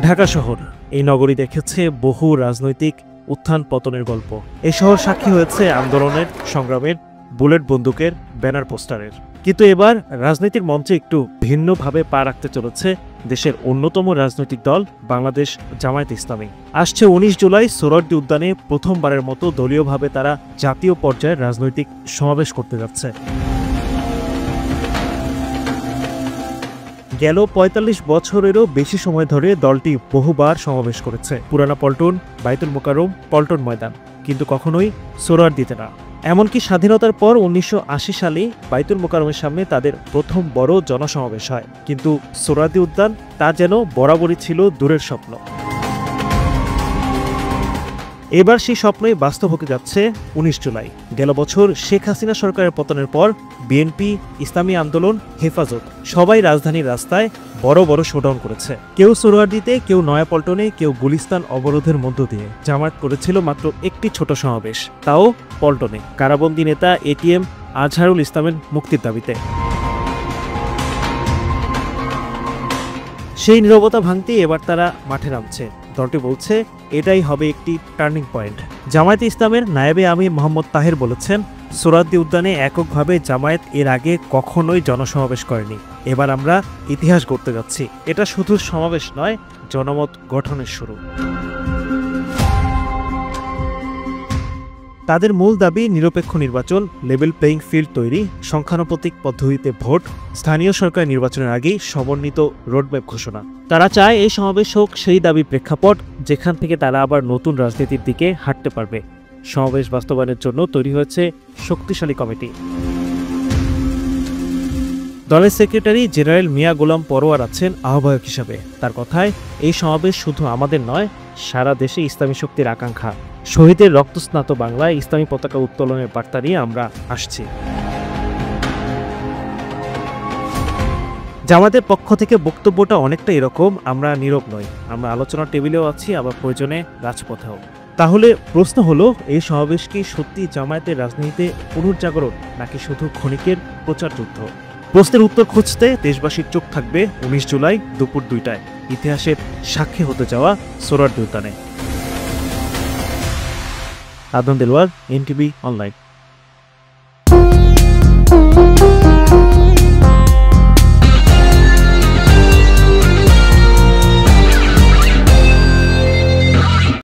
ঢাকা শহর এই নগরী দেখেছে বহু রাজনৈতিক উত্থান পতনের গল্প। এই শহর সাক্ষী হয়েছে আন্দোলনের, সংগ্রামের, বুলেট বন্দুকের, ব্যানার পোস্টারের। কিন্তু এবার রাজনৈতিক মঞ্চে একটু ভিন্নভাবে পা রাখতে চলেছে দেশের অন্যতম রাজনৈতিক দল বাংলাদেশ জামায়াত ইসলামী। আসছে ১৯ জুলাই সোহরাওয়ার্দী উদ্যানে প্রথমবারের মতো দলীয়ভাবে তারা জাতীয় পর্যায়ে রাজনৈতিক সমাবেশ করতে যাচ্ছে। গেল ৪৫ বছরেরও বেশি সময় ধরে দলটি বহুবার সমাবেশ করেছে পুরানা পল্টন, বায়তুল মোকাররম, পল্টন ময়দান, কিন্তু কখনোই সোহরাওয়ার্দীতে না। এমনকি স্বাধীনতার পর ১৯৮০ সালে বায়তুল মোকাররমের সামনে তাদের প্রথম বড় জনসমাবেশ হয়, কিন্তু সোহরাওয়ার্দী উদ্যান তা যেন বরাবরই ছিল দূরের স্বপ্ন। এবার সেই স্বপ্নই বাস্তব হতে যাচ্ছে ১৯ জুলাই। গেল বছর শেখ হাসিনা সরকারের পতনের পর বিএনপি, ইসলামী আন্দোলন, হেফাজত সবাই রাজধানীর রাস্তায় বড় বড় শোডাউন করেছে। কেউ সোহরাওয়ার্দীতে, কেউ নয়াপল্টনে, কেউ গুলিস্তান অবরোধের মধ্য দিয়ে। জামায়াত করেছিল মাত্র একটি ছোট সমাবেশ, তাও পল্টনে, কারাবন্দী নেতা এটিএম আজহারুল ইসলামের মুক্তির দাবিতে। সেই নীরবতা ভাঙতে এবার তারা মাঠে নামছে। দলটি বলছে এটাই হবে একটি টার্নিং পয়েন্ট। জামায়াতে ইসলামের নায়েবে আমির মোহাম্মদ তাহের বলেছেন, সোহরাওয়ার্দী উদ্যানে এককভাবে জামায়াত এর আগে কখনোই জনসমাবেশ করেনি। এবার আমরা ইতিহাস গড়তে যাচ্ছি। এটা শুধু সমাবেশ নয়, জনমত গঠনের শুরু। তাদের মূল দাবি নিরপেক্ষ নির্বাচন, লেভেল প্লেইং ফিল্ড তৈরি, সংখ্যানুপাতিক পদ্ধতিতে ভোট, স্থানীয় সরকার নির্বাচনের আগেই সমন্বিত রোডম্যাপ ঘোষণা। তারা চায় এই সমাবেশ হোক সেই দাবি প্রেক্ষাপট যেখান থেকে তারা আবার নতুন রাজনীতির দিকে হাঁটতে পারবে। সমাবেশ বাস্তবায়নের জন্য তৈরি হয়েছে শক্তিশালী কমিটি। দলের সেক্রেটারি জেনারেল মিয়া গোলাম পরোয়ার আছেন আহ্বায়ক হিসাবে। তার কথায়, এই সমাবেশ শুধু আমাদের নয়, সারা দেশে ইসলামী শক্তির আকাঙ্ক্ষা। শহীদের রক্তস্নাত বাংলায় ইসলামী পতাকা উত্তোলনের বার্তা নিয়ে আমরা আসছি। জামায়াতের পক্ষ থেকে বক্তব্যটা অনেকটা এরকম, আমরা নীরব নই, আমরা আলোচনার টেবিলেও আছি, আবার প্রয়োজনে রাজপথেও। তাহলে প্রশ্ন হলো, এই সমাবেশ কি সত্যি জামায়াতের রাজনীতিতে পুনর্জাগরণ, নাকি শুধু ক্ষণিকের প্রচার যুদ্ধ? প্রশ্নের উত্তর খুঁজতে দেশবাসীর চোখ থাকবে ১৯ জুলাই দুপুর ২টায় ইতিহাসের সাক্ষী হতে যাওয়া সোহরাওয়ার্দী উদ্যানে। Adnan Delwar, NTV online.